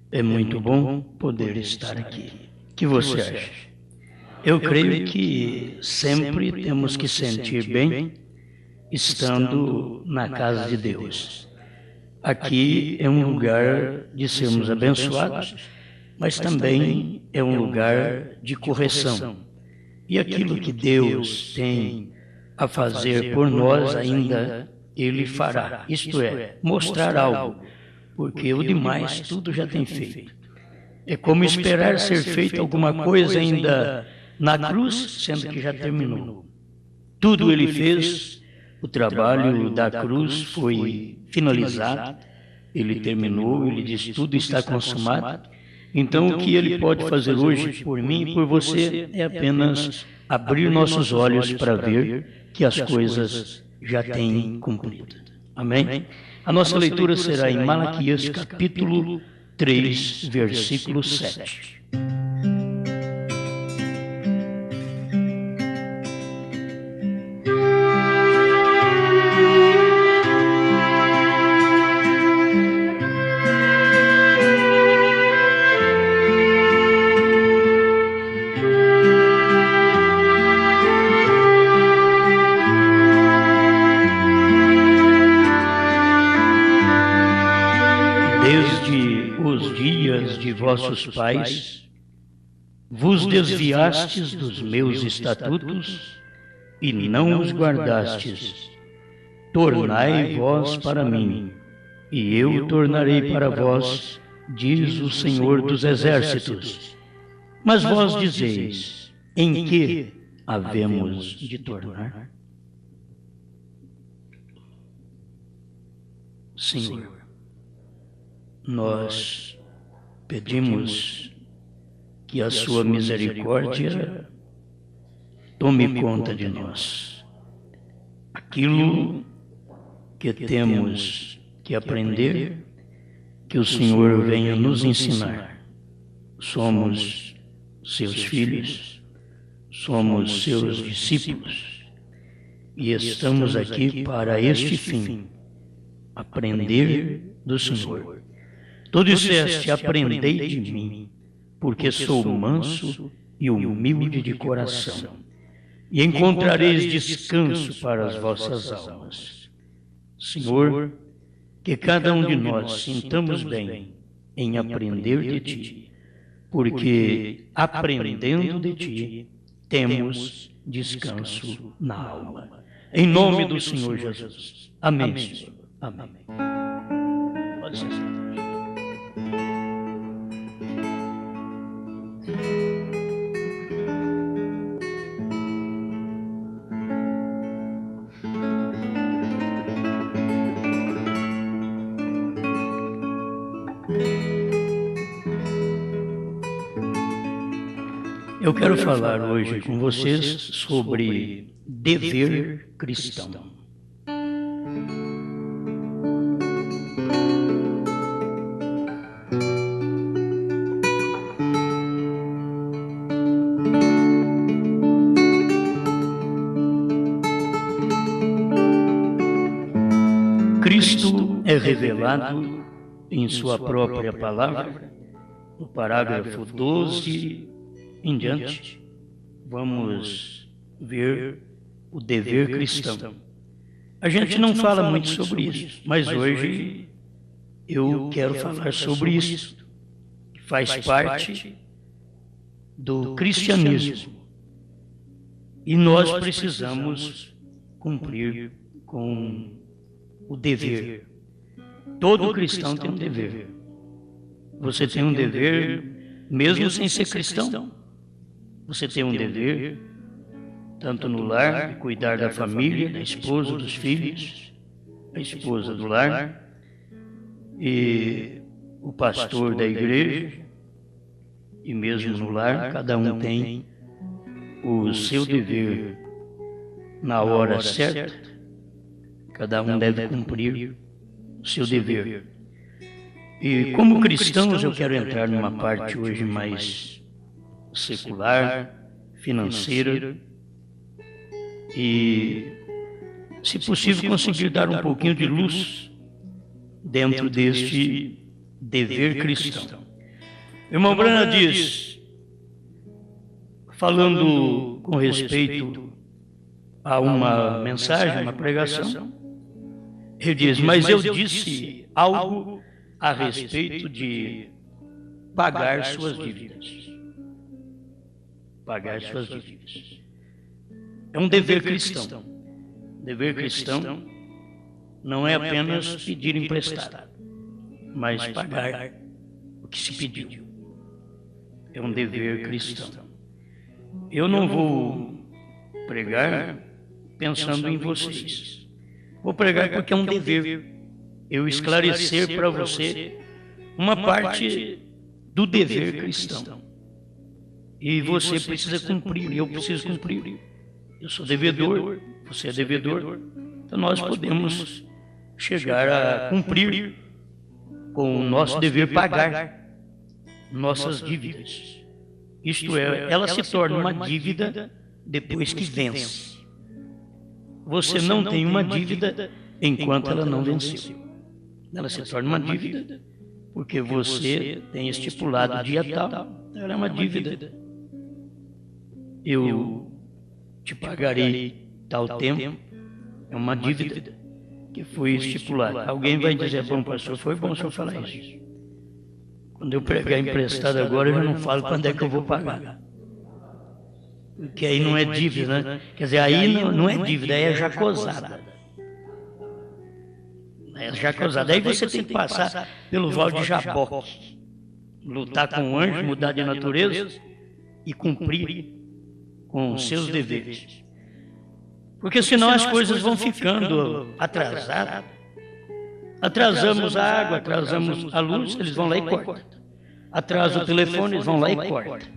É muito bom poder estar aqui. O que você acha? Eu creio que sempre temos que sentir bem estando na casa de Deus. Aqui é um lugar de sermos abençoados, mas também é um lugar de correção. E aquilo que Deus tem a fazer por nós ainda, Ele fará. Isto é, mostrar algo, porque o demais tudo já tem feito. É como esperar ser feita alguma coisa ainda na cruz, sendo que já terminou. Tudo Ele fez, o trabalho da cruz foi finalizado, Ele terminou, Ele disse, tudo está consumado. Então, o que Ele pode fazer hoje por mim e por você é apenas abrir nossos olhos para ver que as coisas já têm cumprido. Amém? A nossa leitura será em Malaquias capítulo 3, versículo 7. Desde os dias de vossos pais, vos desviastes dos meus estatutos e não os guardastes. Tornai vós para mim, e eu tornarei para vós, diz o Senhor dos Exércitos. Mas vós dizeis, em que havemos de tornar? Senhor, nós pedimos que a sua misericórdia tome conta de nós. Aquilo que temos que aprender, que o Senhor venha nos ensinar. Somos seus filhos, somos seus discípulos e estamos aqui para este fim, aprender do Senhor. Tu disseste, aprendei de mim, porque sou manso e humilde de coração, e encontrareis descanso para as vossas almas. Senhor, que cada um de nós sintamos bem em aprender de Ti, porque aprendendo de Ti, temos descanso na alma. Em nome do Senhor Jesus. Amém, Senhor. Amém. Pode ser sentado. Eu quero falar hoje com vocês sobre dever cristão. Cristo é revelado em sua própria palavra, no parágrafo 12 em diante. Vamos ver o dever cristão. A gente não fala muito sobre isso, mas hoje eu quero falar sobre isso, que faz parte do cristianismo. E nós precisamos cumprir com o dever. Todo cristão tem um dever. Você tem um dever, mesmo sem ser cristão. Você tem um dever, tanto no lar, de cuidar da família, da esposa, dos filhos, a esposa do lar, e o pastor da igreja, e mesmo no lar, cada um tem o seu dever na hora certa, cada um deve cumprir o seu dever. E como cristãos eu quero entrar numa parte hoje mais secular, financeira, e, se possível, conseguir dar um pouquinho de luz dentro deste dever cristão. O irmão Brana diz, falando com respeito a uma mensagem, uma pregação, ele diz, mas eu disse algo a respeito de pagar suas dívidas. Pagar suas dívidas. É um dever cristão. Dever cristão não é apenas pedir emprestado, mas pagar o que se pediu. É um dever cristão. Eu não vou pregar pensando em vocês. Vou pregar porque é um dever eu esclarecer para você uma parte do dever cristão. E você precisa cumprir, eu preciso cumprir. Eu sou devedor, você é devedor, então nós podemos chegar a cumprir com o nosso dever, pagar nossas dívidas. Isto é, ela se torna uma dívida depois que vence. Você não tem uma dívida enquanto ela não venceu. Ela se torna uma dívida porque você tem estipulado dia tal, ela é uma dívida. Eu te pagarei tal tempo, é uma dívida que foi estipulada. Alguém vai dizer, bom pastor, foi bom o senhor falar isso. Quando eu pregar emprestado agora, eu já não falo quando é que eu vou pagar. Porque aí não é dívida, né? Quer dizer, aí não é dívida, aí é jacosada. É jacosada. Aí você tem que passar pelo Val de Jaboque, lutar com o anjo, mudar de natureza e cumprir com os seus deveres. Porque senão as coisas vão ficando atrasadas. Atrasamos a água, atrasamos a luz, eles vão lá e cortam. Atrasa o telefone, eles vão lá e cortam.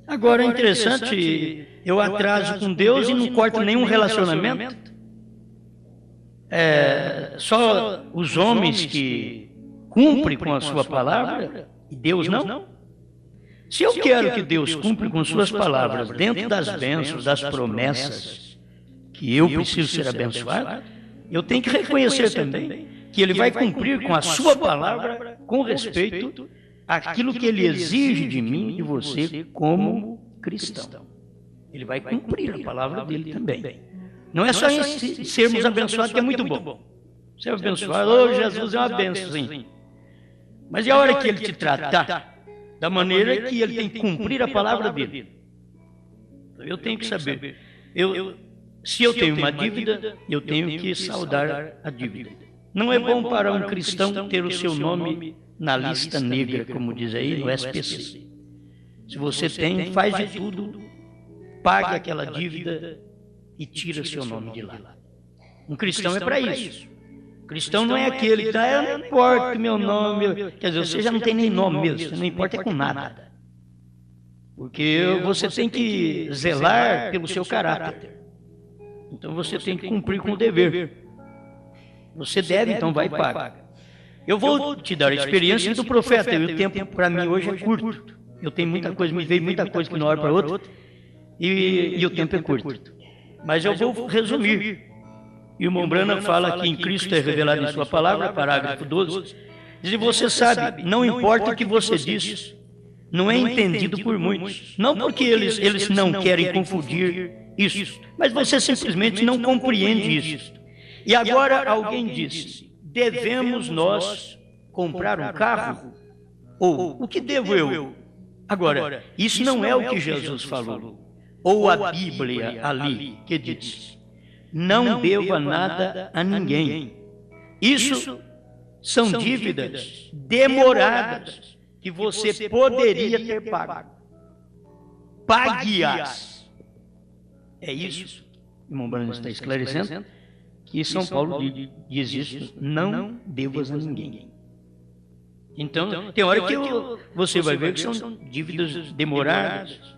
Agora é interessante, eu atraso com Deus e não corto nenhum relacionamento. Só os homens que cumprem com a sua palavra, e Deus não. Se eu quero que Deus cumpra com suas palavras dentro das bênçãos, das promessas, que eu preciso ser abençoado, eu tenho que reconhecer também que Ele vai cumprir com a sua palavra com respeito àquilo que Ele exige de mim e de você como cristão. Ele vai cumprir a palavra dele também. Não é só em sermos abençoados, que é muito bom. Ser abençoado, oh, Jesus é uma bênção, sim. Mas e a hora que Ele te tratar da maneira que Ele tem que cumprir a palavra dele? Eu tenho que saber. Se eu tenho uma dívida, eu tenho que saldar a dívida. Não é bom para um cristão ter o seu nome na lista negra, como diz aí, no SPC. Se você tem, faz de tudo, pague aquela dívida e tira seu nome de lá. Um cristão é para isso. O cristão não é aquele que diz, não importa o meu nome. Quer dizer, você já não tem nem nome mesmo, você não importa com nada. Porque você tem que zelar pelo seu caráter. Então você tem que cumprir com o dever. Você deve, então vai e paga. Eu vou te dar a experiência do profeta, e o tempo para mim hoje é curto. Eu tenho muita coisa, me veio muita coisa que de uma hora para outra, e o tempo é curto. Mas eu vou resumir. E o irmão Brana fala que em Cristo é revelado em sua palavra, parágrafo 12, diz, e você sabe, não importa o que você diz, não é entendido por muitos. Não porque eles não querem confundir isso, mas você simplesmente não compreende isso. E agora alguém disse, devemos nós comprar um carro? Ou, o que devo eu? Agora, isso não é o que Jesus falou. Ou a Bíblia ali, que diz, não deva nada a ninguém. Isso são dívidas demoradas que você poderia ter pago. Pague-as. É isso que o irmão Brana está esclarecendo, que São Paulo diz isso, não devas a ninguém. Então, tem hora que você vai ver que são dívidas demoradas.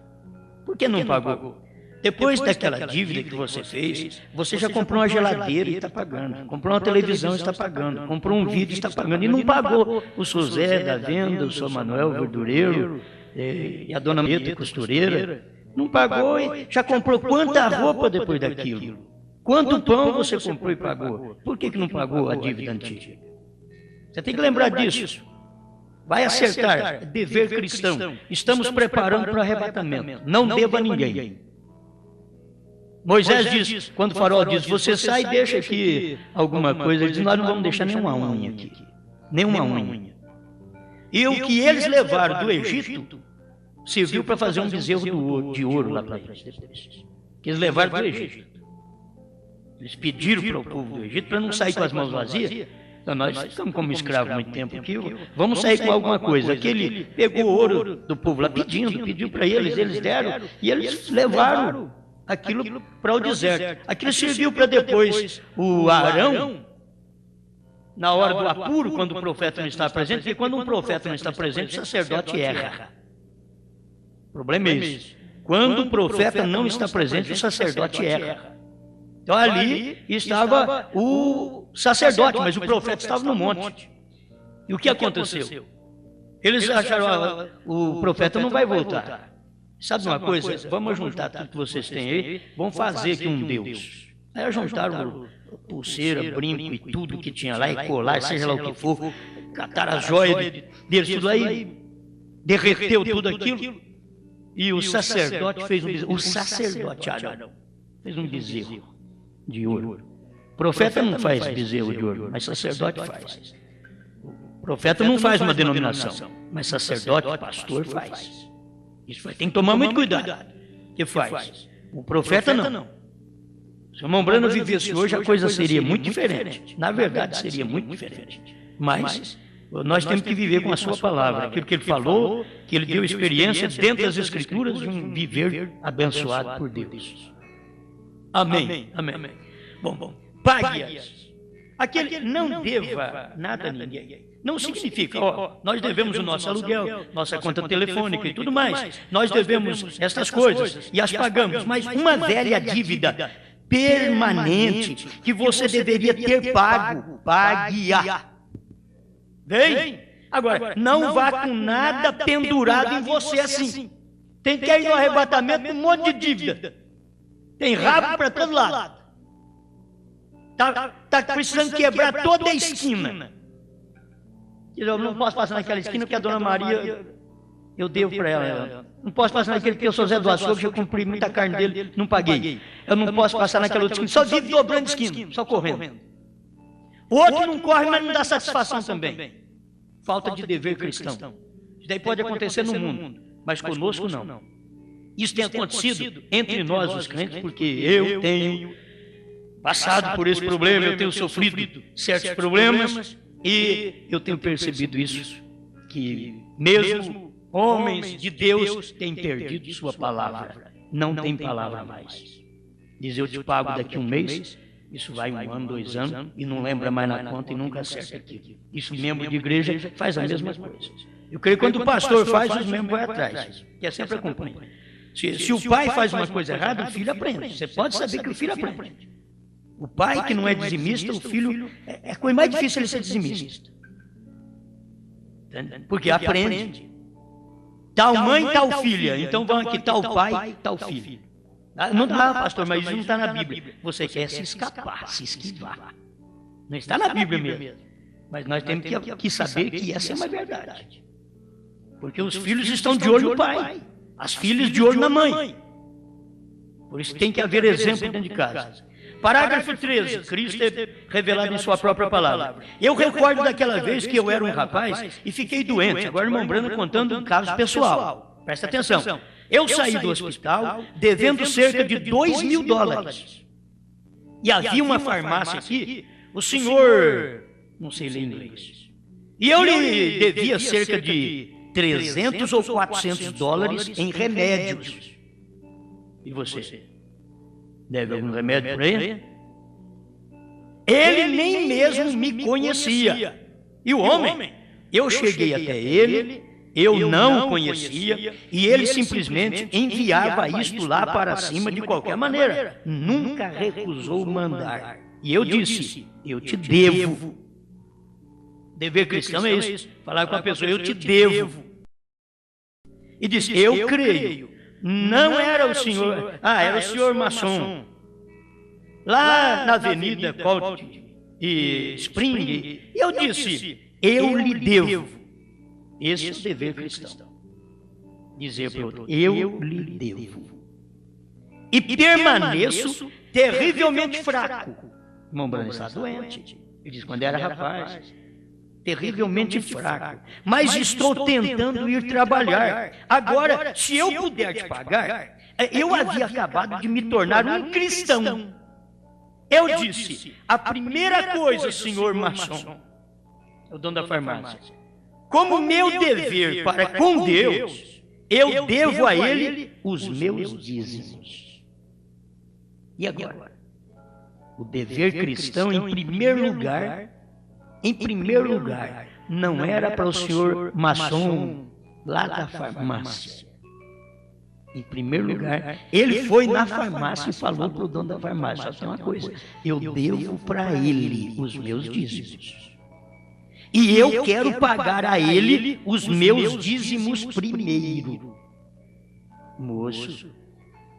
Por que não pagou? Depois daquela dívida que você fez, você já comprou uma geladeira e está pagando, comprou uma televisão e está pagando, comprou um vidro e está pagando, e não pagou o seu Zé da venda, o seu Manuel verdureiro, e a dona Meta costureira, não pagou e já comprou quanta roupa depois daquilo? Quanto pão você comprou e pagou? Por que não pagou a dívida antiga? Você tem que lembrar disso. vai acertar, dever cristão. Estamos preparando para o arrebatamento. Não deva a ninguém. Moisés diz, quando o faraó diz, você sai e deixa aqui alguma coisa, ele diz, nós não vamos deixar nenhuma unha aqui. Nenhuma unha. E o que eles levaram do Egito serviu para fazer um bezerro de ouro lá para eles. Que eles levaram do Egito. Eles pediram para o povo do Egito para não sair com as mãos vazias. Então nós ficamos como escravos muito tempo aqui, vamos sair com alguma coisa. Aquele pegou o ouro do povo lá pediu para eles deram, e eles levaram aquilo para o deserto. Aquilo serviu para depois o Arão, na hora do apuro, quando o profeta não está presente, porque quando um profeta não está presente, o sacerdote erra. O problema é esse. Quando o profeta não está presente, o sacerdote erra. Então ali estava o sacerdote, mas o profeta estava no monte. E o que aconteceu? Eles acharam, o profeta não vai voltar. Sabe uma coisa? Vamos juntar tudo que vocês têm aí, vamos fazer aqui um Deus. Aí juntaram pulseira, brinco e tudo que tinha lá, e colar, seja lá o que for, cataram as joias deles, tudo aí, derreteu tudo aquilo, e o sacerdote fez um bezerro. O sacerdote Arão fez um bezerro de ouro. O profeta não faz bezerro de ouro, mas sacerdote faz. O profeta não faz uma denominação, mas sacerdote, pastor faz. Isso tem que tomar muito cuidado. O que faz? O profeta não. Se o irmão Brano vivesse hoje, a coisa seria muito diferente. Na verdade, seria muito diferente. Mas nós temos que viver com a sua palavra. Aquilo que ele falou, que ele deu experiência dentro das Escrituras de um viver abençoado por Deus. Amém. Amém. Bom. Pague-as. Aquele não deva nada a ninguém. Não significa, nós devemos o nosso aluguel, nossa conta telefônica e tudo mais. Nós devemos estas coisas e as pagamos. Mas uma velha dívida permanente que você deveria ter pago, pague-a. Vem? Agora, não vá com nada pendurado em você assim. Tem que ir no arrebatamento com um monte de dívida. Tem rabo para todo lado. Está precisando quebrar toda a esquina. Eu não posso passar naquela esquina porque a dona Maria, eu devo para ela. Não posso passar naquele que eu sou Zé do Açougue, já comprei muita carne dele, não paguei. Eu não posso passar naquela outra esquina, só vive dobrando esquina, só correndo. O outro não corre, mas não dá satisfação também. Falta de dever cristão. Isso daí pode acontecer no mundo, mas conosco não. Isso tem acontecido entre nós, os crentes, porque eu tenho passado por esse problema, eu tenho sofrido certos problemas e eu tenho percebido isso, que mesmo homens de Deus têm perdido sua palavra, não tem palavra mais. Diz, eu te pago daqui um mês, isso vai 1 ano, 2 anos, e não lembra mais na conta e nunca acerta aquilo. Isso membro de igreja faz a mesma coisa. Eu creio que quando o pastor faz, os membros vão atrás, que é sempre acompanha. Se o pai faz uma coisa errada, o filho aprende. Você pode saber que o filho aprende. O pai que não é dizimista, o filho, é a coisa mais difícil ele ser dizimista. Porque aprende. Tal mãe, tal filha. Então vão aqui, tal pai, tal filho. Não dá, pastor, mas isso não está na Bíblia. Você quer se escapar, se esquivar. Não está na Bíblia mesmo. Mas nós temos que saber que essa é uma verdade. Porque os filhos estão de olho no pai. As filhas de olho na mãe. Por isso tem que haver exemplo dentro de casa. Parágrafo 13. Cristo é revelado em sua própria palavra. Eu recordo daquela vez que eu era um rapaz e fiquei doente. Agora o irmão Brano contando um caso pessoal. Presta atenção. Eu saí do hospital devendo cerca de $2.000. E havia uma farmácia aqui, o senhor, não sei ler inglês, e eu lhe devia cerca de $300 ou $400 em remédios. E você? Deve algum remédio para ele? Ele nem mesmo me conhecia. E o homem, eu cheguei até ele, eu não o conhecia, e ele simplesmente enviava isto lá para cima de qualquer maneira. Nunca recusou mandar. E eu disse, eu te devo. Dever cristão é isso. Falar com a pessoa, eu te devo. E disse, eu creio. Não era o senhor, era o senhor maçom. Lá na avenida Colt e Spring, eu disse, eu lhe devo. Esse é o dever cristão. Dizer para o outro, eu lhe devo. E permaneço terrivelmente fraco. O irmão Branham está doente. Ele diz, quando era rapaz, terrivelmente fraco. Mas estou tentando ir trabalhar. Agora, se eu puder te pagar, eu havia acabado de me tornar um cristão. Eu disse, a primeira coisa, senhor maçom, é o dono da farmácia, como meu dever para com Deus, eu devo a ele os meus dízimos. E agora? O dever cristão, em primeiro lugar, não era para o senhor maçom lá da farmácia. Em primeiro lugar, ele foi na farmácia e falou para o dono da farmácia, só tem uma coisa, eu devo para ele os meus dízimos. E eu quero pagar a ele os meus dízimos primeiro. Moço,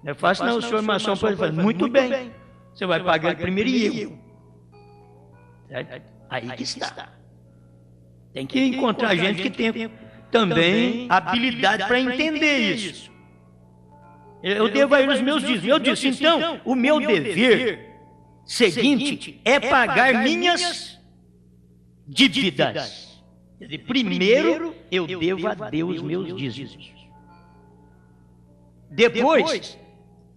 não é fácil não, o senhor maçom pode fazer, muito bem, você vai pagar primeiro e eu. Certo? Aí que está. Tem que encontrar gente que tem também habilidade para entender isso. Eu devo a ele os meus dízimos. Eu disse, então, o meu dever seguinte é pagar minhas dívidas. Primeiro, eu devo a Deus meus dízimos. Depois,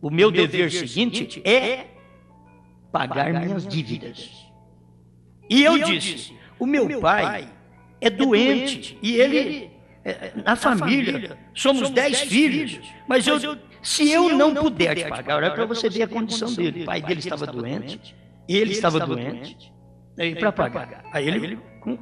o meu dever seguinte é pagar minhas dívidas. E eu disse, o meu pai é doente e ele, na família, somos 10 filhos, mas se eu não puder te pagar, olha para você ver a condição dele. O pai dele estava doente, ele estava doente, para pagar. Aí ele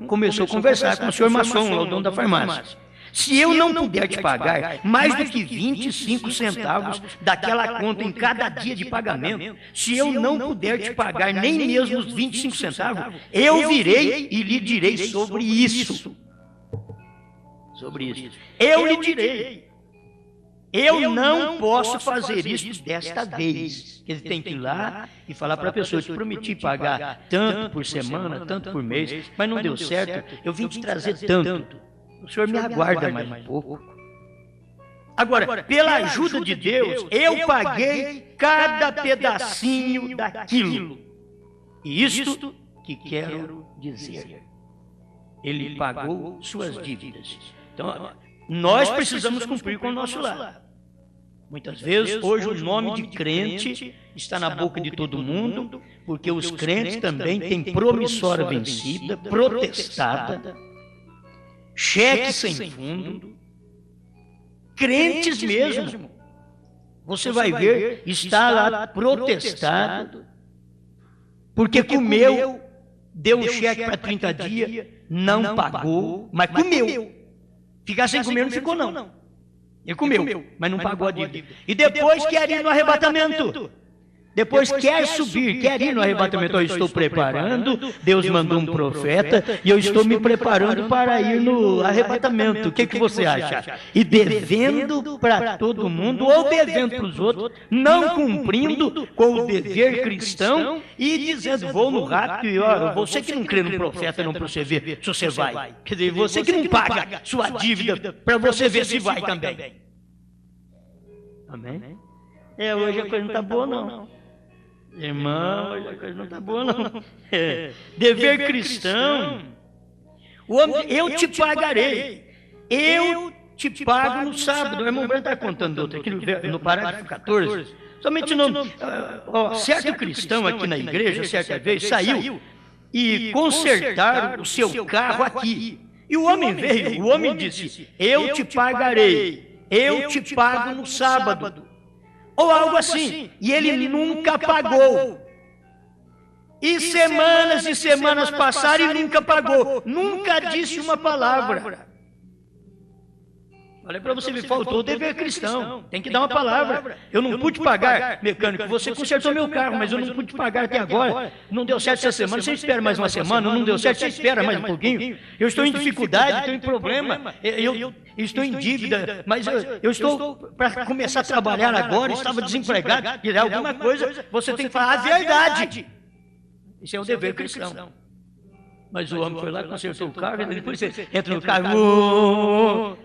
começou a conversar com o senhor maçom, o dono da farmácia. Se eu não puder te pagar mais do que 25 centavos daquela conta em cada dia de pagamento, se eu não puder te pagar nem mesmo os 25 centavos, eu virei e lhe direi sobre isso. Sobre isso. Eu lhe direi. Eu não posso fazer isso desta vez. Ele tem que ir lá e falar para a pessoa, eu te prometi pagar tanto por semana, tanto por mês, mas não deu certo, eu vim te trazer tanto. O senhor me aguarda mais um pouco. Agora, pela ajuda de Deus, eu paguei cada pedacinho daquilo. E isto que quero dizer. Ele pagou suas dívidas. Então, nós precisamos cumprir com o nosso lado. Muitas vezes, hoje, o nome de crente está na boca de todo mundo, porque os crentes também têm promissória vencida, protestada, cheque sem fundo, crentes mesmo. Você vai ver, está lá protestado, porque comeu, deu o cheque para 30 dias, não pagou, mas comeu. Ficar sem comer não ficou, não. Ele comeu, mas não pagou a dívida. E depois quer ir no arrebatamento. Depois quer subir, quer ir no arrebatamento. Eu estou preparando, Deus mandou um profeta, e eu estou me preparando para ir no arrebatamento. O que você acha? E devendo para todo mundo, ou devendo para os outros, não cumprindo com o dever cristão, e dizendo, vou no rapto, e ó, você que não crê no profeta, não para você ver se você vai. Quer dizer, você que não paga sua dívida, para você ver se vai também. Amém? Hoje a coisa não está boa, não. Irmão, a coisa não está boa, não. Dever cristão, eu te pagarei, eu te pago no sábado. O irmão Branham está contando outro aqui no parágrafo 14. Somente certo cristão aqui na igreja, certa vez, saiu e consertaram o seu carro aqui. E o homem veio, o homem disse, eu te pagarei, eu te pago no sábado. Ou algo assim, e ele nunca pagou. E semanas passaram e nunca pagou. Nunca disse uma palavra. Falei para você, me faltou o dever cristão. Tem que dar uma palavra. Eu não pude pagar, mecânico. Você consertou meu carro, mas eu não pude pagar até agora. Não deu certo essa semana. Você espera mais uma semana. Não deu certo, você espera mais um pouquinho. Eu estou em dificuldade, estou em problema. Eu estou em dívida, mas eu estou para começar a trabalhar agora. Estava desempregado. E alguma coisa você tem que falar a verdade. Isso é um dever cristão. Mas o homem foi lá, consertou o carro, e depois você entra no carro,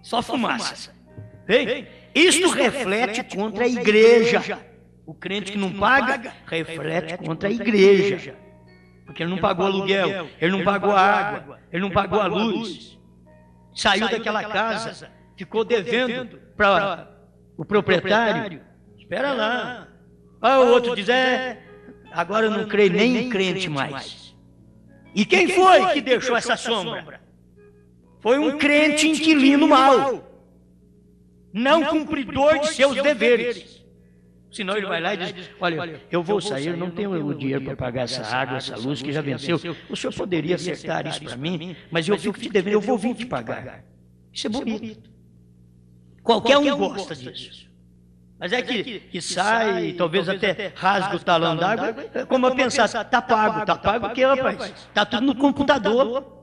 só fumaça. Isto reflete contra a igreja. O crente que não paga, reflete contra a igreja. Porque ele não pagou aluguel, ele não pagou a água, ele não pagou a luz. Saiu daquela casa, ficou devendo para o proprietário. Espera lá. O outro diz, agora eu não creio nem em crente mais. E quem foi que deixou essa sombra? Foi um crente inquilino mau, não cumpridor de seus deveres. Senão ele vai lá e diz, olha, eu vou sair, eu não tenho o dinheiro para pagar essa água, essa luz que já venceu. O senhor poderia acertar isso para mim, mas eu fico te devendo, eu vou vir te pagar. Isso é bonito. Qualquer um gosta disso. Mas é que sai, talvez até rasga o talão d'água, como a pensar, está pago o quê, rapaz? Está tudo no computador.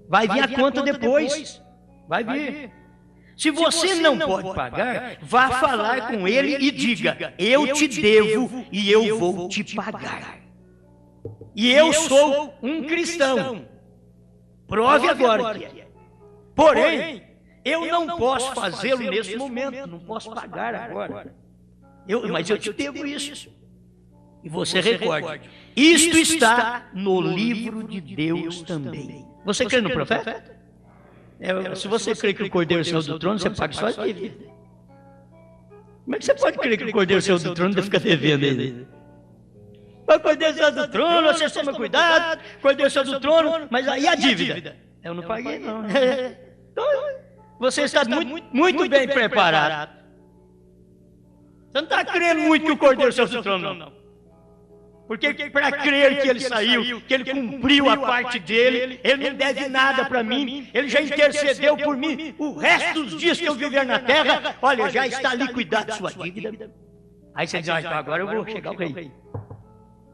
Vai vir a conta depois. Vai vir. Se você não pode pagar, vá falar com ele e diga, eu te devo e eu vou te pagar. E eu sou um cristão. Prove agora que é. Porém, eu não posso fazê-lo nesse momento, não posso pagar agora. Mas eu te devo isso. E você recorde. Isto está no livro de Deus também. Você crê no profeta? Se você crê que o Cordeiro saiu do trono, você paga sua dívida. Como é que você pode crer que o Cordeiro saiu do trono e fica devendo ele? O Cordeiro saiu do trono, você toma cuidado, o Cordeiro saiu do trono, mas aí a dívida? Eu não paguei, não. Então, você está muito bem preparado. Você não está crendo muito que o Cordeiro saiu do trono, não. Porque para crer que ele saiu, que ele cumpriu a parte dele, ele não deve nada para mim, ele já intercedeu por mim. O resto dos dias que eu viver na terra, olha, já está liquidada sua dívida. Aí você diz, então agora eu vou chegar ao rei.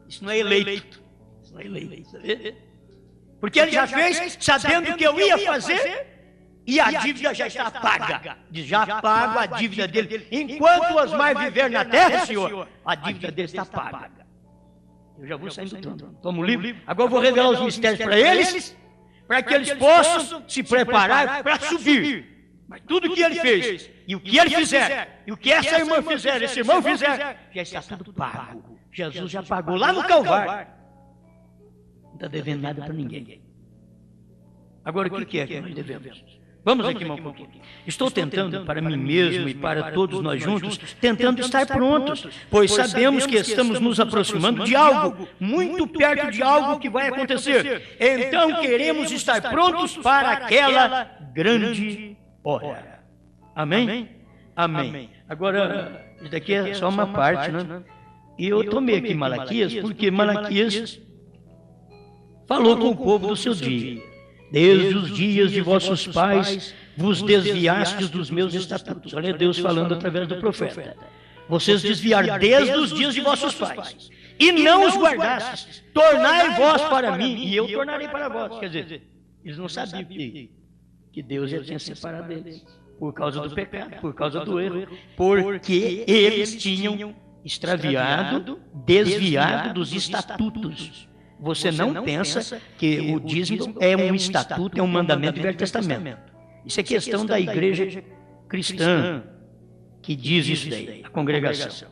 Isso não é eleito. Isso não é eleito. Porque ele já fez sabendo o que eu ia fazer e a dívida já está paga. Já pago a dívida dele. Enquanto Osmar viver na terra, Senhor, a dívida dele está paga. Eu já vou saindo do trono. Toma o livro. Agora eu vou revelar os mistérios para eles, para que eles possam se preparar para subir. Mas tudo o que ele fez, e o que ele fizer, e o que essa irmã fizer, esse irmão fizer, já está tudo pago. Jesus já pagou lá no Calvário. Não está devendo nada para ninguém. Agora o que é que nós devemos? Vamos aqui um pouquinho. Estou tentando para mim mesmo e para todos nós juntos, tentando estar prontos, pois sabemos que estamos nos aproximando de algo, muito perto de algo que vai acontecer. Então queremos estar prontos para aquela grande hora. Amém? Amém. Agora, isso daqui é só uma parte, né? E eu tomei aqui Malaquias, porque Malaquias falou com o povo do seu dia. Desde os dias de vossos pais vos desviastes dos meus estatutos. Olha Deus falando através do profeta. Vocês desviaram desde os dias de vossos pais e não os guardastes. Tornai vós para mim e eu tornarei para vós. Quer dizer, eles não sabiam que Deus já tinha separado deles por causa do pecado, por causa do erro, porque eles tinham extraviado, desviado dos estatutos. Você não pensa que o dízimo é um estatuto, é um mandamento do Velho Testamento. Isso é questão da igreja cristã que diz isso daí, a congregação.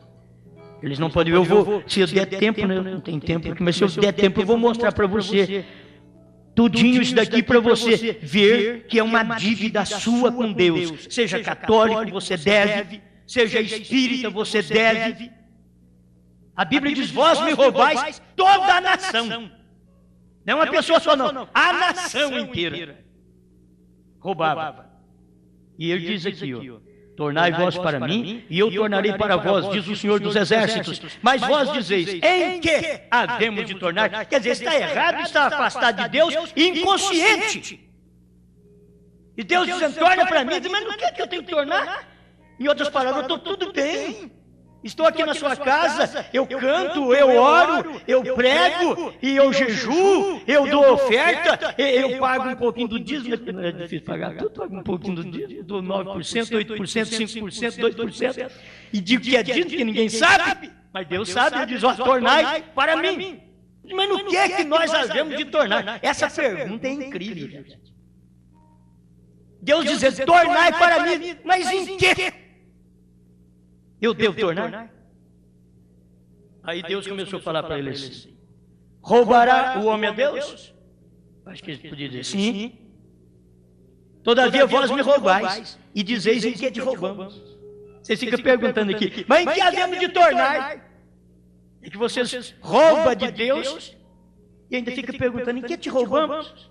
Eles não podem ver, se eu der tempo, né? Não tem tempo, mas se eu der tempo eu vou mostrar para você tudinho isso daqui para você ver que é uma dívida sua com Deus. Seja católico, você deve, seja espírita, você deve. A Bíblia diz, vós me roubais toda a nação. Não é uma pessoa só não, a nação inteira roubava. E ele diz aqui, ó, tornai vós para mim, e eu tornarei para vós, diz o Senhor dos Exércitos. Mas vós dizeis, em que havemos de tornar? Quer dizer, está errado, está afastado de Deus, inconsciente. E Deus dizendo, torna para mim, mas no que é que eu tenho que tornar? Em outras palavras, eu estou tudo bem. Estou aqui na sua casa, eu canto, eu oro, eu prego, e eu jejuo, eu dou oferta, eu pago um pouquinho do dízimo, não é difícil pagar tudo, pago um pouquinho do dízimo, dou 9%, 8%, 5%, 2%, e digo que é dízimo que ninguém sabe, mas Deus sabe, ele diz, ó, tornai para mim. Mas no que é que nós havemos de tornar? Essa pergunta é incrível, gente. Deus dizer, tornai para mim, mas em quê? Eu devo tornar? Aí Deus começou a falar para ele assim, roubará o homem a Deus? Acho que ele podia dizer sim. Todavia vós me roubais e dizeis em que te roubamos. Você fica perguntando aqui, mas em que havemos de tornar? É que vocês roubam de Deus e ainda fica perguntando em que te roubamos?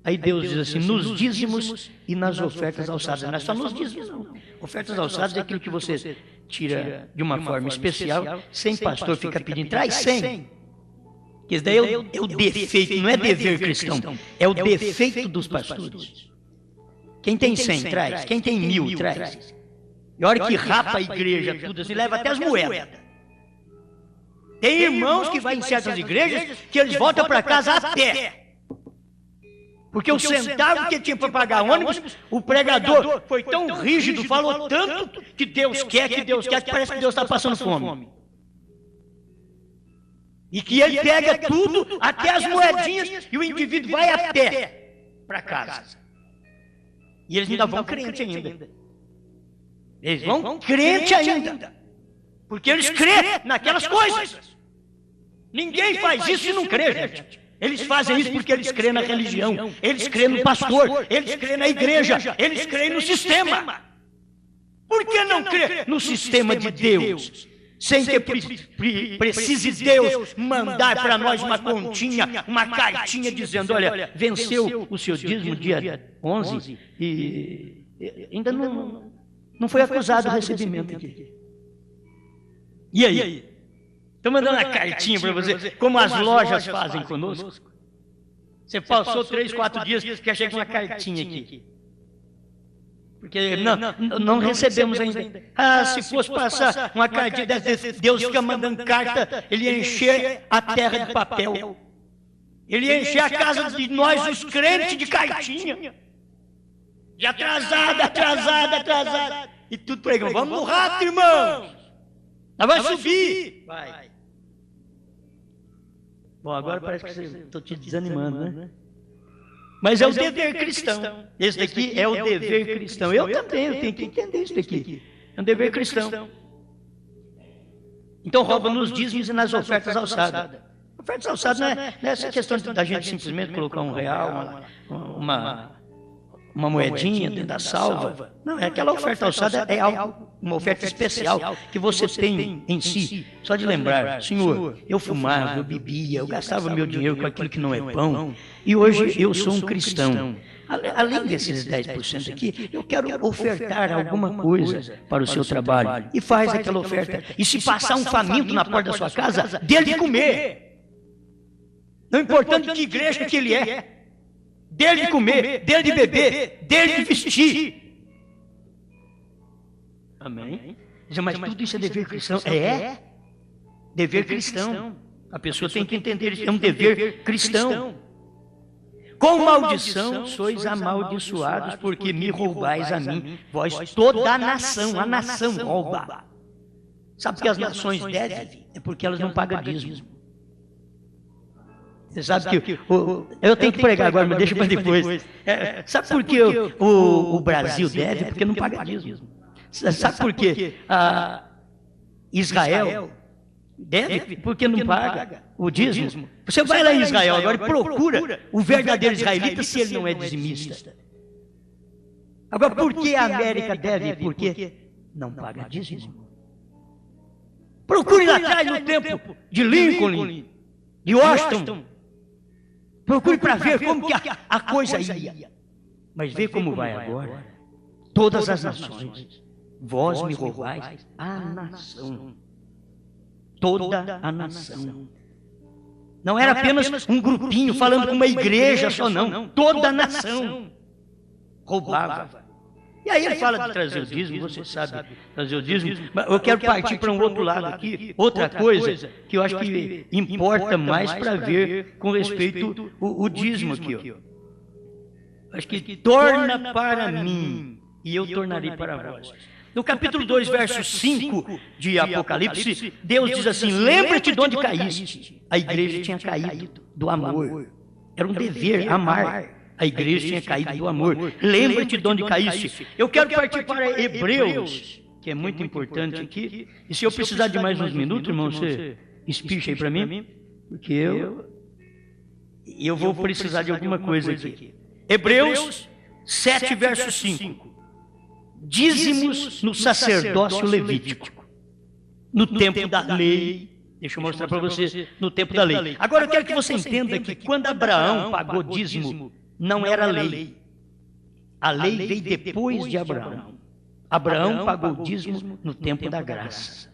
Aí Deus diz assim, nos dízimos e nas ofertas alçadas. Não é só nos dízimos, não. Ofertas alçadas é aquilo que você tira de uma forma especial, sem pastor fica pedindo, traz 100. Isso daí é o defeito, não é dever cristão, é o defeito dos pastores. Quem tem 100 traz, quem tem 1000 traz. E a hora que rapa a igreja, tudo assim, leva até as moedas. Tem irmãos que vão em certas igrejas que eles voltam para casa a pé. Porque o centavo que tinha para pagar ônibus, o pregador foi tão rígido, falou tanto que Deus quer, que parece que Deus está passando fome. E que ele pega tudo, até as moedinhas, e o indivíduo vai a pé para casa. E eles ainda vão crente ainda. Eles vão crente ainda. Porque eles crêem naquelas coisas. Ninguém faz isso se não crê, gente. Eles fazem isso porque eles creem na religião, eles creem no pastor, eles creem na igreja, eles creem no sistema. Por que não crer no sistema de Deus? Sem que precise Deus mandar para nós uma continha, uma cartinha dizendo, olha, venceu o seu dízimo dia 11 e ainda não foi acusado o recebimento aqui. E aí? Estou mandando uma cartinha para você, como as lojas fazem conosco. Você passou 3, 4 dias, quer chegar com uma cartinha aqui. Porque não recebemos ainda. Ah, se fosse passar uma cartinha, Deus fica mandando carta, ele ia encher a terra de papel. Ele ia encher a casa de nós, os crentes, de cartinha. De atrasada. E tudo pregando, vamos no rato, irmãos. Nós vai subir. Vai. Bom, agora parece que estou te desanimando, né? Mas é o dever cristão. Esse daqui é o dever cristão. Eu também, eu tenho que entender isso daqui. É um dever cristão. Então rouba nos dízimos e nas ofertas alçadas. Ofertas alçadas não é essa questão da gente simplesmente colocar R$1, uma moedinha dentro da salva. Não, é aquela oferta alçada, é algo, uma oferta especial que você tem em si. Só de lembrar, Senhor, eu fumava, eu bebia, eu gastava meu dinheiro com aquilo que não é pão, e hoje eu sou um cristão. Além desses 10% aqui, eu quero ofertar alguma coisa para o seu trabalho. E faz aquela oferta. E se passar um faminto na porta da sua casa, dê de comer. Não importando que igreja que ele é. Dele de comer, dele de beber, dele de vestir. Amém? Mas tudo isso é dever cristão. É? Dever cristão. A pessoa tem que entender isso. É um dever cristão. Com maldição sois amaldiçoados, porque me roubais a mim, vós toda a nação rouba. Sabe que as nações devem? É porque elas não pagam dízimo. Você sabe que eu tenho que pregar agora, mas deixa para depois. Sabe por que o Brasil deve? Porque não paga dízimo. Sabe por que Israel deve? Porque não paga o dízimo. Você vai lá em Israel agora e procura o verdadeiro israelita se ele não é dizimista. Agora, por que a América deve? Porque não paga dízimo. Procure lá atrás no tempo de Lincoln, de Washington. Procure para ver como que a coisa ia. Mas vê como vai agora. Todas as nações. Vós me roubais a nação. Toda a nação. Não era apenas um grupinho falando com uma igreja só, não. Toda a nação roubava. E aí ele fala de trazer o dízimo, você sabe, trazer o dízimo. Mas eu quero partir para um outro lado aqui, outra coisa que eu acho que importa mais para ver com respeito o dízimo aqui. Ó. Acho que torna para mim e eu tornarei para vós. No capítulo 2, verso 5 de Apocalipse, Deus diz assim: lembra-te de onde caíste. A igreja tinha caído do amor. Era um dever amar. A igreja tinha caído do amor. Lembra-te de onde caíste. Eu quero partir para Hebreus, que é muito importante aqui. E se eu precisar de mais uns minutos, irmão, você espicha aí para mim, porque eu vou precisar de alguma coisa aqui. Hebreus 7, verso 5. Dízimos no sacerdócio levítico, no tempo da lei. Deixa eu mostrar para você, no tempo da lei. Agora eu quero que você entenda que quando Abraão pagou dízimo, não era lei. A lei veio depois de Abraão. Abraão pagou dízimo no tempo da graça.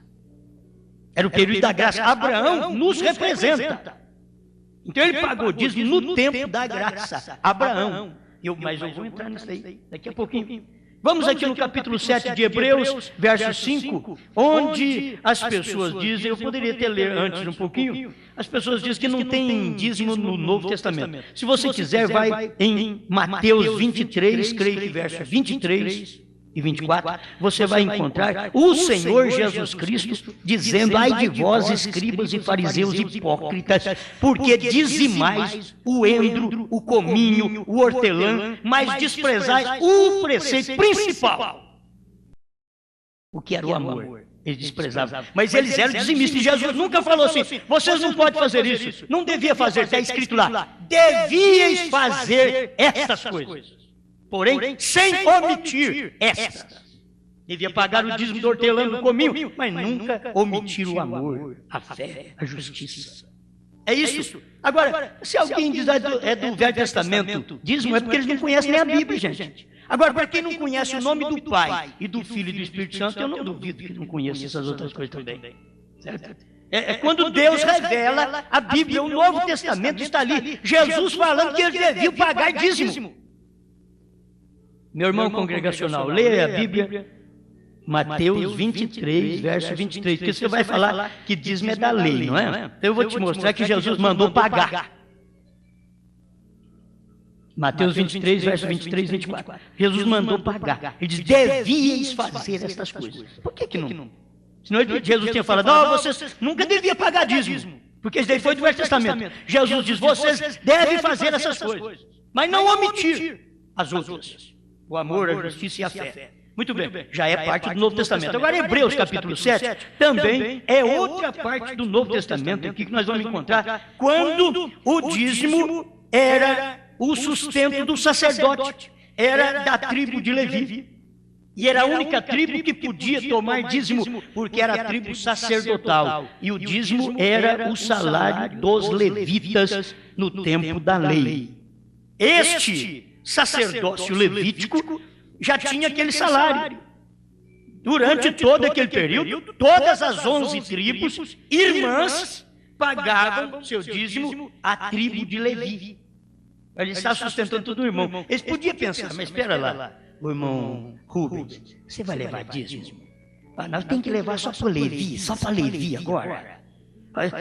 Era o período da graça. Abraão nos representa. Então ele pagou dízimo no tempo da graça. Abraão. Mas eu vou entrar nisso aí daqui a pouquinho. Vamos aqui no capítulo 7 de Hebreus, verso 5, onde as pessoas dizem, eu poderia ter lido antes um pouquinho, as pessoas dizem que não tem dízimo no Novo Testamento. Se você quiser, vai em Mateus 23, creio que verso 23 e 24, você vai encontrar o Senhor Jesus Cristo dizendo: ai de vós, escribas e fariseus hipócritas, porque dizimais o endro, o cominho, o hortelã, mas desprezais o preceito principal, o que era o amor. Eles desprezavam, mas eles eram dizimistas. E Jesus nunca falou assim: vocês não podem fazer isso, não devia fazer, está escrito lá, devíeis fazer estas coisas. Porém, sem omitir estas. Devia pagar o dízimo do hortelã, do cominho, mas nunca omitir o amor, a fé, a justiça. É isso. Agora, se alguém diz é do Velho Testamento, dízimo é porque eles não conhecem nem a Bíblia, gente. Agora, para quem não conhece o nome do Pai e do Filho e do Espírito Santo, eu não duvido que não conheça essas outras coisas também. Certo? É quando Deus revela a Bíblia, o Novo Testamento está ali. Jesus falando que eles deviam pagar dízimo. Meu irmão congregacional, leia a Bíblia, Mateus 23, verso 23, porque você vai falar que dízimo é da lei, não é? Então eu vou te mostrar que Jesus mandou pagar. Mateus 23, verso 23 e 24. Jesus mandou pagar. Ele diz: devíeis fazer estas coisas. Por que não? Senão Jesus tinha falado: não, vocês nunca deviam pagar dízimo, porque isso daí foi do Velho Testamento. Jesus diz: vocês devem fazer essas coisas, mas não omitir as outras. O amor, a justiça e a fé. Muito bem, já é parte do Novo Testamento. Agora, Hebreus capítulo 7 também é outra parte do Novo Testamento aqui que nós vamos encontrar quando o dízimo era o sustento do sacerdote, era da tribo de Levi. E era a única tribo que podia tomar dízimo, porque era a tribo sacerdotal. E o dízimo era o salário dos levitas no tempo da lei. Este sacerdócio levítico já tinha aquele salário. Durante todo aquele período, todas as 11 tribos, irmãs, pagavam seu dízimo à tribo de Levi. Ele está sustentando todo o irmão. Eles podiam pensar, mas espera lá, o irmão Rubens, você vai levar dízimo? Nós temos que levar só para Levi, só para Levi agora.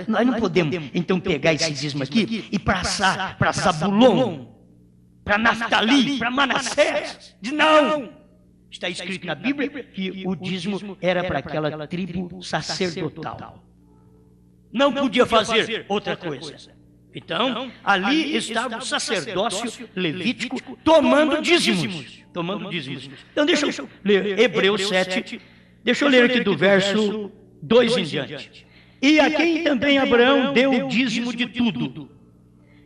Nós não podemos, então, pegar esse dízimo aqui e passar para Zabulon, para Naftali, para Manassés. Não! Está escrito na Bíblia que o dízimo era para aquela tribo sacerdotal. Não podia fazer outra coisa. Então, ali estava o sacerdócio levítico tomando dízimos. Então, deixa eu ler Hebreus 7. Deixa eu ler aqui do verso 2 em diante. E a quem também Abraão deu o dízimo de tudo.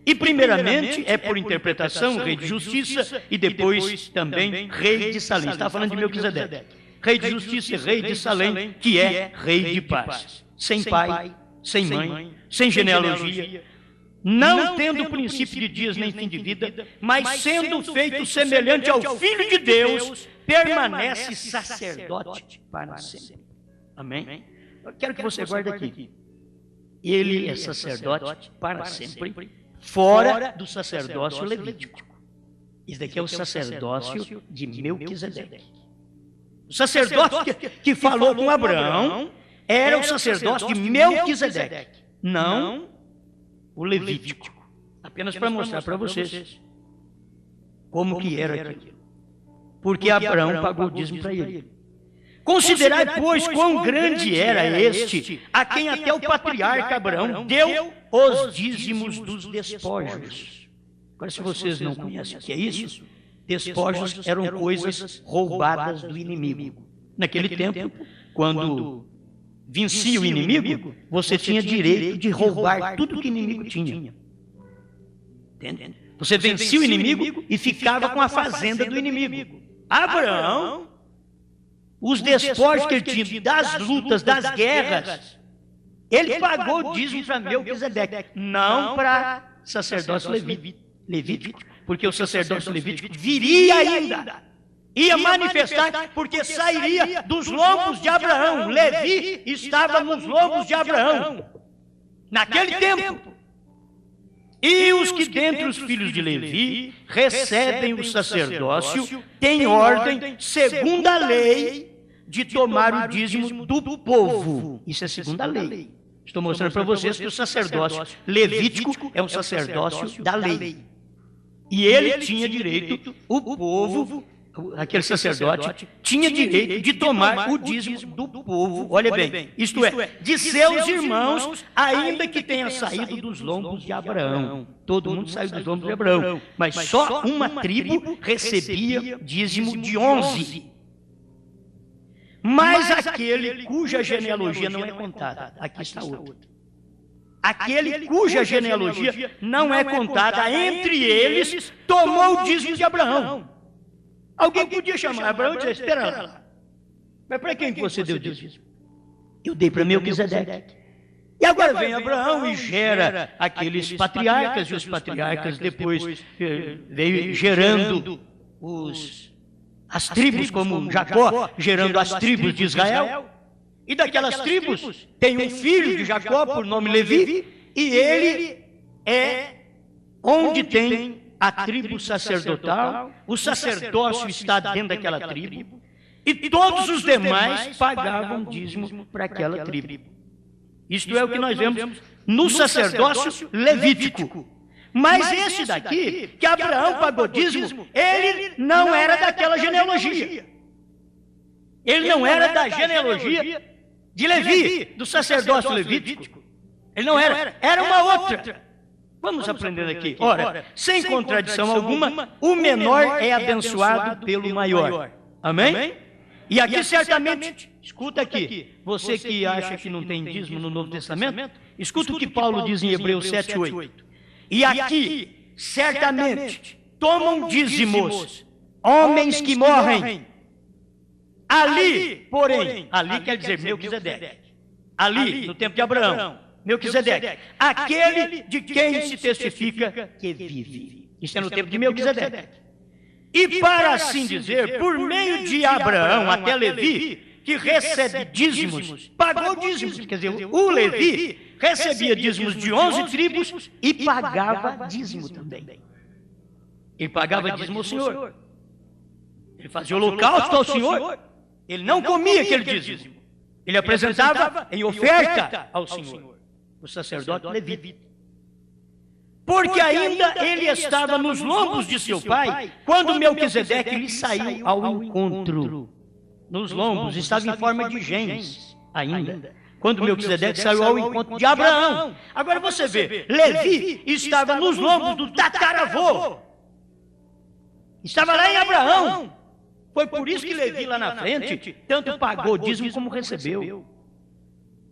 E primeiramente é por interpretação rei de justiça e depois também rei de Salém. Está falando de Melquisedeque. Rei de justiça e rei de Salém, que é rei de paz. Sem pai, sem mãe, sem genealogia, não tendo princípio de dias nem fim de vida, mas sendo feito semelhante ao Filho de Deus, permanece sacerdote para sempre. Amém? Eu quero que você guarde aqui. Ele é sacerdote para sempre, fora do sacerdócio levítico. Isso daqui é o sacerdócio de Melquisedeque. O sacerdócio que falou com Abraão era o sacerdócio de Melquisedeque, não o levítico. Apenas para mostrar para vocês como que era aquilo. Porque Abraão pagou o dízimo para ele. Considerai, pois, quão grande era este, a quem até o patriarca Abraão deu os dízimos dos despojos. Agora, se vocês não conhecem o que é isso, despojos eram coisas roubadas do inimigo. Naquele tempo, quando vencia o inimigo, você tinha direito de roubar tudo que o inimigo tinha. Entende? Você vencia o inimigo e ficava com a fazenda do inimigo. Abraão, os despojos que ele tinha das lutas, das guerras, ele pagou o dízimo para Melquisedeque, não para sacerdócio levítico, porque o sacerdócio levítico viria ainda, ia manifestar, porque sairia dos lombos de Abraão. Levi estava nos lombos de Abraão, naquele tempo. E os que dentre os filhos de Levi recebem o sacerdócio têm ordem, segundo a lei, de tomar o dízimo do povo. Isso é segundo a lei. Estou mostrando para vocês que o sacerdócio levítico é um sacerdócio da lei. E ele tinha direito, o povo, aquele sacerdote, tinha direito de tomar o dízimo do povo, olha bem, isto é, de seus irmãos, ainda que tenha saído dos lombos de Abraão. Todo mundo saiu dos lombos de Abraão, mas só uma tribo recebia dízimo de 11. Mas aquele cuja genealogia não é contada, aqui está outro. Aquele cuja genealogia não é contada entre eles, tomou o dízimo de Abraão. Alguém podia chamar Abraão e dizer, espera lá, mas para quem que você deu dízimo? Eu dei para Melquisedeque. E agora vem Abraão e gera aqueles patriarcas, e os patriarcas depois veio gerando as tribos, como Jacó, gerando as tribos de Israel. E daquelas tribos tem um filho de Jacó, por nome Levi, e ele é onde tem a tribo sacerdotal, o sacerdócio está dentro daquela tribo, e todos os demais pagavam dízimo para aquela tribo. Isto é o que nós vemos no sacerdócio levítico. Mas esse daqui, que Abraão pagou dízimo, ele não era daquela genealogia. Ele não era da genealogia de Levi, do sacerdócio levítico. Ele não era, era uma outra. Vamos aprender aqui. Ora, sem contradição alguma, o menor é abençoado pelo maior. Amém? E aqui certamente, escuta aqui, você que acha que não tem dízimo no Novo Testamento, escuta o que Paulo diz em Hebreus 7:8. E aqui, certamente, tomam dízimos homens que morrem. Ali, porém, ali quer dizer Melquisedeque. Ali, no tempo de Abraão, Melquisedeque, aquele de quem se testifica que vive. Isso é no tempo de Melquisedeque. E para assim dizer, por meio de Abraão até Levi, que recebe dízimos, pagou dízimos, quer dizer, o Levi recebia dízimos de 11 tribos e pagava dízimo também. Ele pagava dízimo ao Senhor. Ele fazia holocausto ao Senhor. Ele não comia aquele dízimo. Ele apresentava em oferta ao Senhor, o sacerdote Levi. Porque ainda ele estava nos lombos de seu pai, quando Melquisedeque lhe saiu ao encontro. Nos lombos, estava em forma de gens ainda. Quando Melquisedeque saiu ao encontro de Abraão. Agora você vê, Levi estava nos lombos do tataravô. Estava lá em Abraão. Foi por isso que Levi lá na frente, tanto pagou dízimo como recebeu.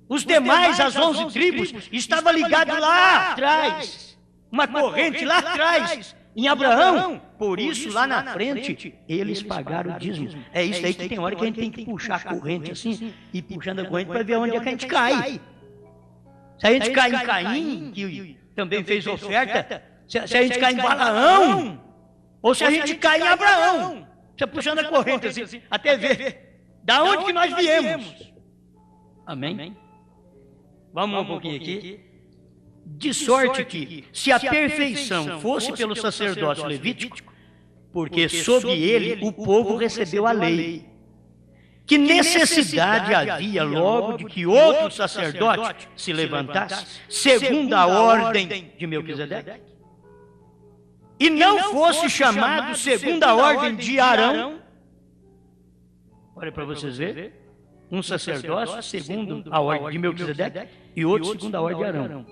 Os demais, as 11 tribos, estavam ligados lá atrás. Uma corrente lá atrás, em Abraão. Por isso, lá na frente, eles pagaram o dízimo. É isso aí que tem hora que a gente tem que puxar a corrente assim, e puxando a corrente para ver onde é que a gente cai. Se a gente cai em Caim, que também fez oferta, se a gente cai em Balaão, ou se a gente cai em Abraão, você puxando a corrente assim, até ver da onde que nós viemos. Amém? Vamos um pouquinho aqui. De sorte que, se a perfeição fosse pelo sacerdócio levítico, porque sob ele o povo recebeu a lei, que necessidade havia logo de que outro sacerdote se levantasse, segundo a ordem de Melquisedeque, e não fosse chamado segundo a ordem de Arão? Olha para vocês verem. Um sacerdócio segundo a ordem de Melquisedeque e outro segundo a ordem de Arão.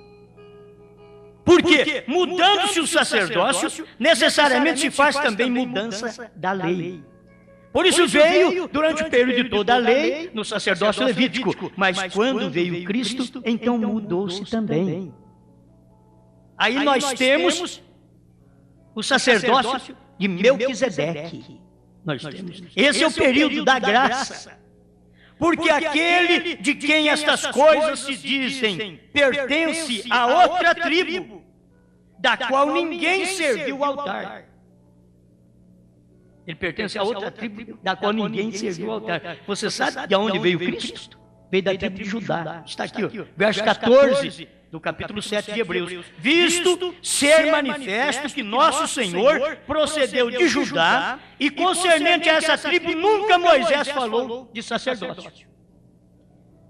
Porque, mudando-se o sacerdócio, necessariamente se faz também mudança da lei. Por isso veio, durante o período de toda a lei, no sacerdócio levítico. Mas quando veio Cristo, então mudou-se também. Aí nós temos o sacerdócio de Melquisedeque. Nós temos. Esse é o período da graça. Porque aquele de quem estas coisas se dizem pertence a outra tribo, da qual ninguém serviu o altar. Ele pertence a outra tribo, da qual ninguém serviu o altar. Você sabe de onde veio Cristo? Veio da tribo de Judá. Está aqui, ó, verso 14 do capítulo 7 de Hebreus. Visto ser manifesto que nosso Senhor procedeu de Judá, e concernente a essa tribo nunca Moisés falou de sacerdócio.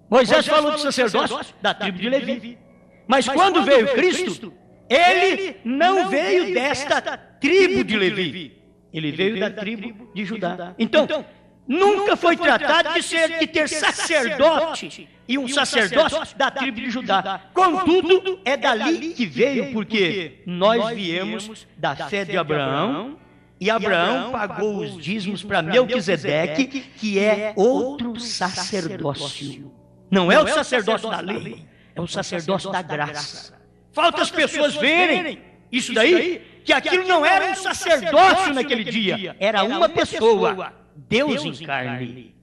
Moisés falou de sacerdócio da tribo de Levi. Mas quando veio Cristo, ele não veio desta tribo de Levi. Ele veio da tribo de Judá. Então, nunca foi tratado de ter sacerdote e um sacerdócio da tribo de Judá. Contudo, é dali que veio, porque nós viemos da fé de Abraão, e Abraão pagou os dízimos para Melquisedeque, que é outro sacerdócio. Não é o sacerdócio da lei, é o sacerdócio da graça. Falta as pessoas verem isso daí, que aquilo não era um sacerdócio naquele dia, era uma pessoa, Deus em carne,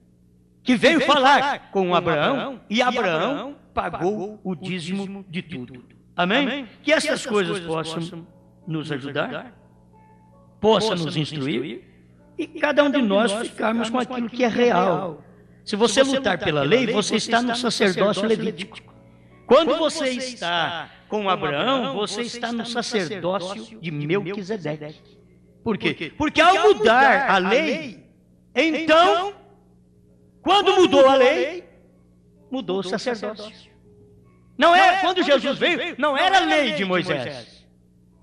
que veio falar com Abraão, e Abraão pagou o dízimo de tudo. Amém? Que essas coisas possam nos ajudar, possam nos instruir, e cada um de nós ficarmos com aquilo que é real. Se você lutar pela lei, você está no sacerdócio levítico. Quando você está com Abraão, você está no sacerdócio de Melquisedeque. Por quê? Porque ao mudar a lei, então, quando mudou a lei, mudou o sacerdócio. Não é, quando Jesus veio, não era a lei de Moisés.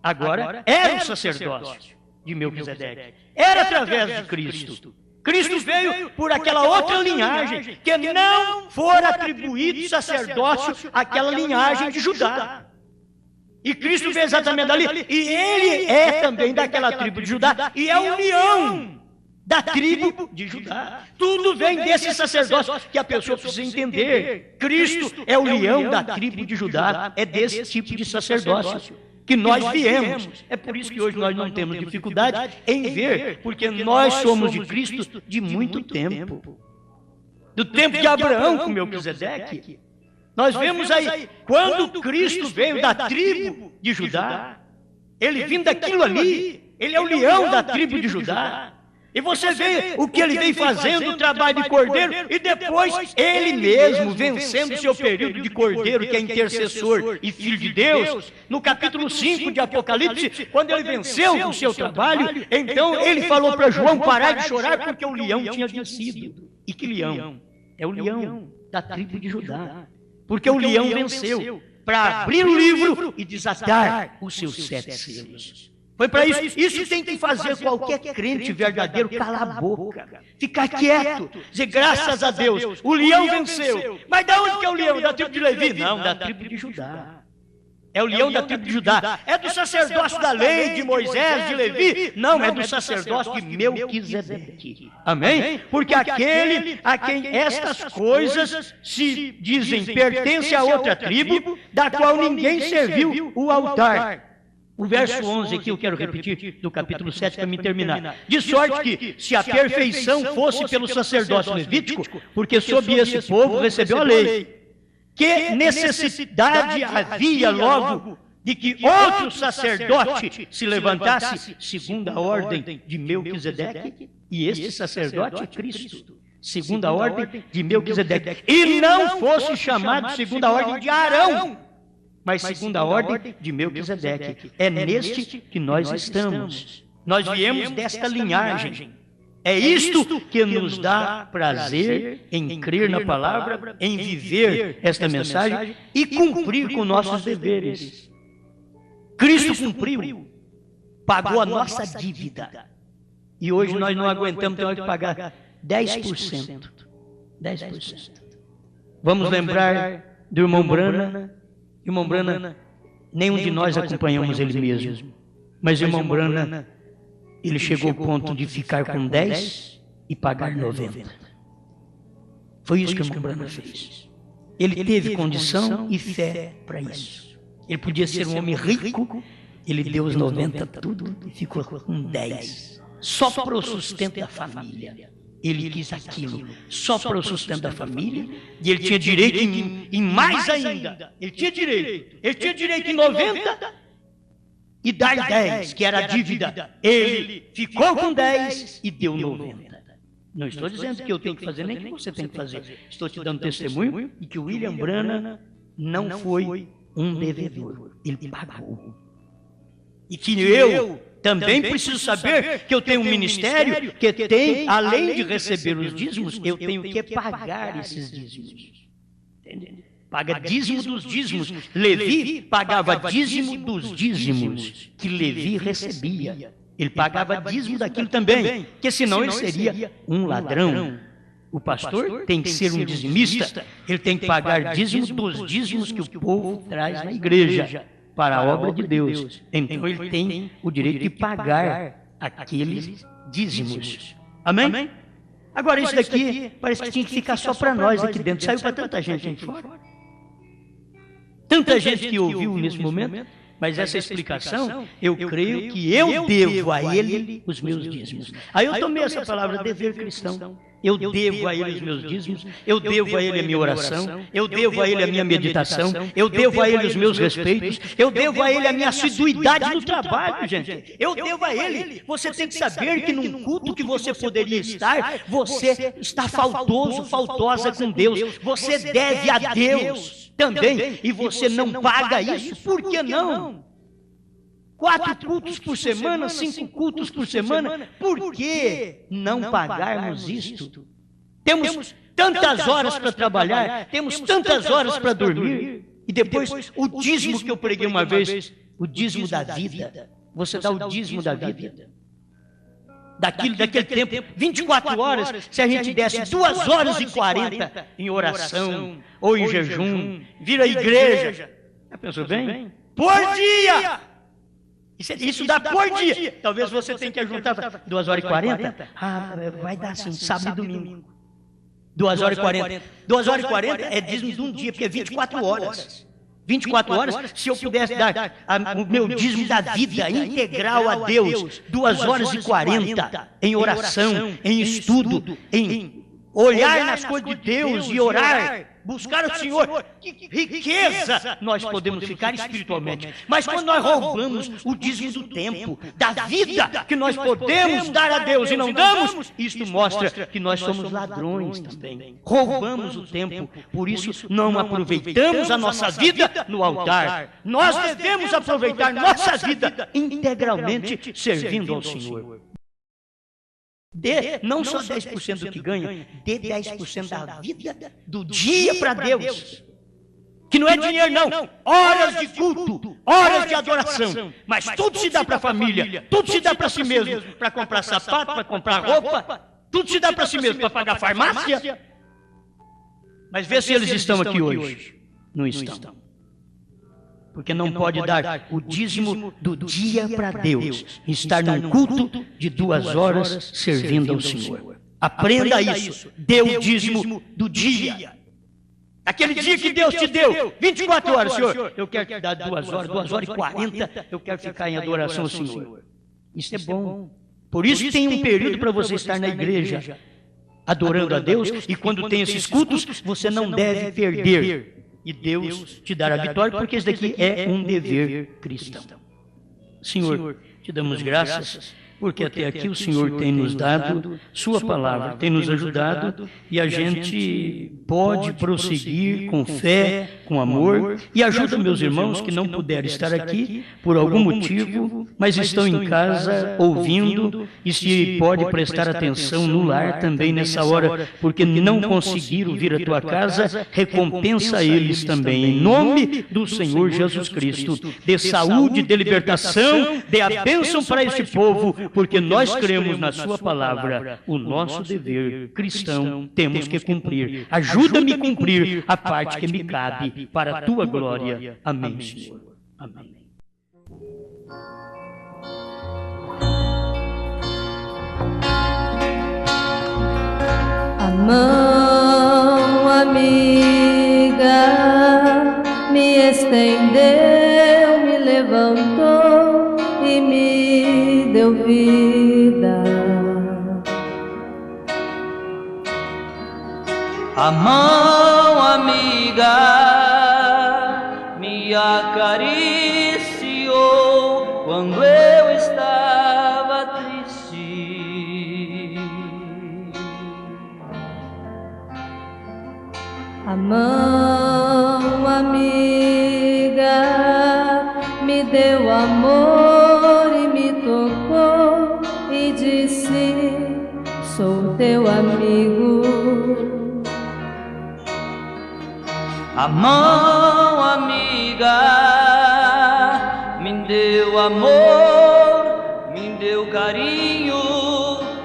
Agora era o sacerdócio de Melquisedeque. Era através de Cristo. Cristo veio por aquela outra linhagem, que não fora atribuído sacerdócio àquela linhagem de Judá. E Cristo veio exatamente dali, e ele é também daquela tribo de Judá, e é a união da tribo de Judá. Tudo vem desse sacerdócio que a pessoa precisa entender. Cristo é o leão da tribo de Judá, é desse tipo de sacerdócio que nós viemos. É por isso que hoje nós não temos dificuldade em ver, porque nós somos de Cristo de muito tempo. Do tempo de Abraão com Melquisedeque. Nós vemos aí, quando Cristo veio da tribo de Judá, ele vindo daquilo ali, ele é o leão da tribo de Judá. E você vê o que ele vem fazendo, o trabalho de cordeiro, e depois ele mesmo vencendo o seu período de cordeiro, que é intercessor e filho de Deus. No capítulo 5 de Apocalipse, quando ele venceu o seu trabalho, então ele falou para João parar de chorar, porque o leão tinha vencido. E que leão? É o leão da tribo de Judá. Porque o leão venceu para abrir o livro e desatar os seus 7 selos. Foi para isso. Isso tem que fazer qualquer crente verdadeiro calar a boca, ficar quieto, dizer graças a Deus, o leão venceu. Mas de onde que é o leão? Da tribo de Levi? Não, da tribo de Judá. É o leão da tribo de Judá. É do sacerdócio da lei de Moisés, de Levi? Não, é do sacerdócio de Melquisedeque. Amém? Porque aquele a quem estas coisas se dizem pertence a outra tribo, da qual ninguém serviu o altar. O verso 11 aqui eu quero repetir, do capítulo 7, para me terminar. De sorte que, se a perfeição fosse pelo sacerdócio levítico, porque sob esse povo recebeu a lei, que necessidade havia logo de que outro sacerdote se levantasse segundo a ordem de Melquisedeque? E este sacerdote é Cristo, segundo a ordem de Melquisedeque. E não fosse chamado segundo a ordem de Arão, mas segundo a ordem de Melquisedeque. É neste que nós estamos. Nós viemos desta linhagem. É isto que nos dá prazer em crer na palavra, em viver esta mensagem e cumprir com nossos deveres. Cristo cumpriu, pagou a nossa dívida. E hoje nós não aguentamos, temos que pagar 10%. 10%. Vamos lembrar do irmão Brana. Irmão Brana, nenhum de nós acompanhamos ele mesmo. Mas irmão Brana, ele chegou ao ponto de ficar com 10 e pagar 90. Foi isso que o irmão Brana fez. Ele teve condição e fé para isso. Ele podia ser um homem rico, ele deu os 90 tudo e ficou com 10. Só para o sustento da família. Ele quis aquilo, só para o sustento da família, e ele tinha direito em mais ainda. Ele tinha direito em 90 e dar 10, que era a dívida. Ele ficou com 10 e deu 90. Não estou dizendo que eu tenho que fazer, nem que você tem que fazer. Estou te dando testemunho de que o William Brana não foi um devedor. Ele pagou. E que eu também preciso saber que eu tenho um ministério que tem, além de receber os dízimos, eu tenho que pagar esses dízimos. Entende? Paga dízimo dos dízimos. Levi pagava dízimo dos dízimos que Levi recebia. Ele pagava dízimo daquilo também, porque senão ele seria um ladrão. O pastor tem que ser um dizimista, ele tem que pagar dízimo dos dízimos que o povo traz na igreja para a obra de Deus. Então ele tem o direito de pagar aqueles dízimos. Amém? Agora isso daqui parece que tinha que ficar só para nós aqui dentro. Saiu para tanta gente aqui fora. Tanta gente que ouviu nesse momento. Mas essa explicação, eu creio que eu devo a ele os meus dízimos. Aí eu tomei essa palavra dever cristão. Eu devo a ele os meus dízimos, eu devo a ele a minha oração, eu devo a ele a minha meditação, eu devo a ele os meus respeitos, eu devo a ele a minha assiduidade no trabalho, gente. Eu devo a ele. Você tem que saber que num culto que você poderia estar, você está faltoso, faltosa com Deus. Você deve a Deus também, e você não paga isso. Por que não? 4 cultos por semana, 5 cultos por semana, por que não pagarmos isto? Temos tantas horas para trabalhar, temos tantas horas para dormir, e depois o dízimo que eu preguei uma vez, o dízimo da vida. Você dá o dízimo da vida. Daquele tempo, 24 horas, se a gente desse 2 horas e 40 em oração ou em jejum, vir à igreja, já pensou bem? Por dia! Isso dá por dia. Talvez você tenha que juntar 2 horas e 40. Ah, vai dar assim, sábado e domingo. 2 horas e 40. 2 horas e 40 é dízimo de um dia, porque é 24 horas. 24 horas, se eu pudesse dar o meu dízimo da vida integral a Deus, 2 horas e 40 em oração, em estudo, em olhar nas coisas de Deus e orar, buscar o Senhor, que riqueza nós podemos ficar espiritualmente. Mas quando nós roubamos o dízimo do tempo, da vida que nós podemos dar a Deus e não damos, isto mostra que nós somos ladrões também. Roubamos o tempo, por isso não aproveitamos a nossa vida no altar. Nós devemos aproveitar nossa vida integralmente servindo ao Senhor. Dê não só 10% do que ganha, dê 10% da vida, do dia para Deus. Que não é dinheiro não, horas de culto, horas de adoração. Mas tudo se dá para a família, tudo se dá para si mesmo, para comprar sapato, para comprar roupa, tudo se dá para si mesmo, para pagar farmácia. Mas vê se eles estão aqui hoje. Não estão. Porque não pode dar o dízimo do dia para Deus, estar num culto de 2 horas servindo ao Senhor. Aprenda isso. Dê o dízimo do dia. Aquele dia que Deus te deu, 24 horas, Senhor, eu quero te dar 2 horas, 2 horas e 40, eu quero ficar em adoração ao Senhor. Isso é bom. Por isso tem um período para você estar na igreja, adorando a Deus, e quando tem esses cultos, você não deve perder. E Deus te dará a vitória, porque isso daqui é um dever cristão. Senhor, te damos graças, porque até aqui o Senhor tem nos dado sua palavra, tem nos ajudado, e a gente pode prosseguir com fé, com amor, e ajuda meus irmãos que não puderam estar aqui por algum motivo, mas estão em casa ouvindo, e se pode prestar atenção no lar também nessa hora, porque não conseguiram vir à tua casa, recompensa eles também, em nome do Senhor Jesus Cristo. Dê saúde, dê libertação, dê a bênção para este povo, porque nós cremos na sua palavra, o nosso dever cristão temos que cumprir. Ajuda-me a cumprir a parte que me cabe para a tua glória. Amém, Senhor. Amém. A mão amiga me estendeu, me levantou e me deu vida. A mão amiga me acariciou quando eu estava triste. A mão amiga me deu amor e me tocou e disse: sou teu amigo. A mão amiga me deu amor, me deu carinho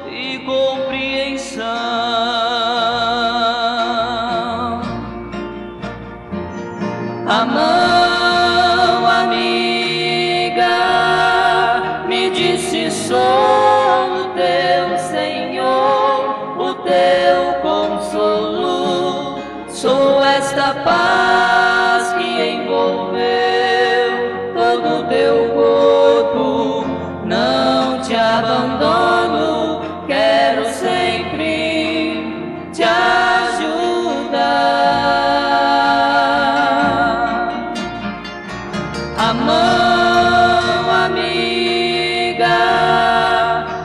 e compreensão. A mão amiga me disse: sou o teu Senhor, o teu consolo, sou esta paz que envolveu todo o teu corpo. Não te abandono, quero sempre te ajudar. A mão amiga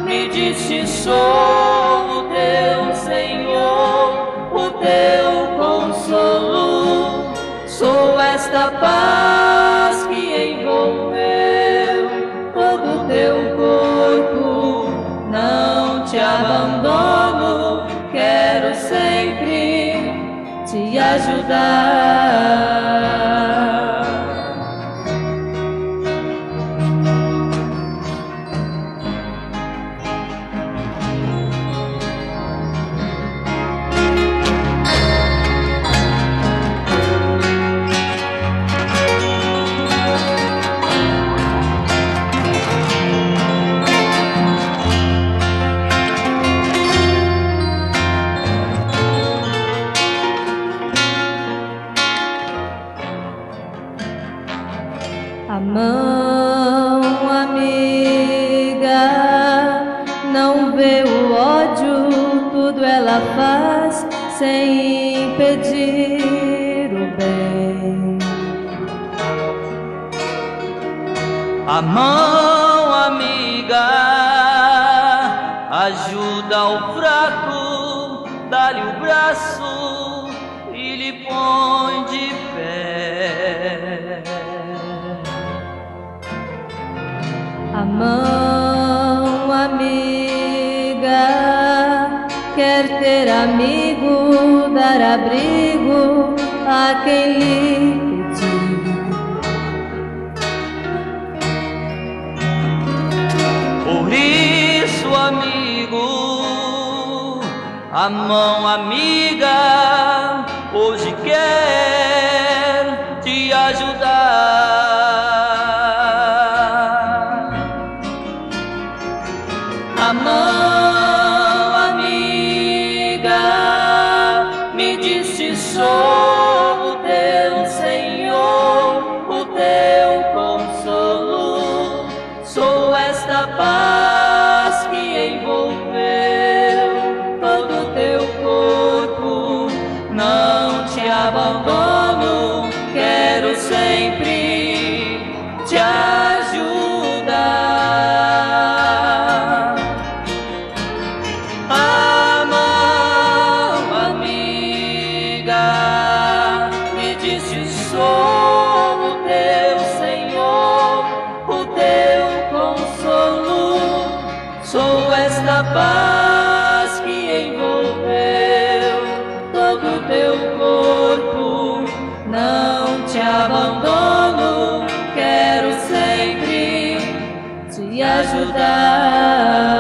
me disse: sou o teu Senhor, o teu consolo, sou esta paz que envolveu todo o teu corpo. Não te abandono, quero sempre te ajudar. A mão amiga não vê o ódio, tudo ela faz sem impedir o bem. A mão amiga ajuda o fraco, dá-lhe o braço e lhe põe de pé. A mão amiga quer ter amigo, dar abrigo a quem lhe pedir. Por isso, amigo, a mão amiga hoje quer te ajudar. A mão amiga me disse: sou o teu Senhor, o teu consolo, sou esta paz que envolveu todo o teu corpo. Não te abandono, quero sempre te ajudar. A mão amiga me disse: sou o teu Senhor, o teu consolo, sou esta paz que envolveu todo o teu corpo. Não te abandono, quero sempre te ajudar. ajudar.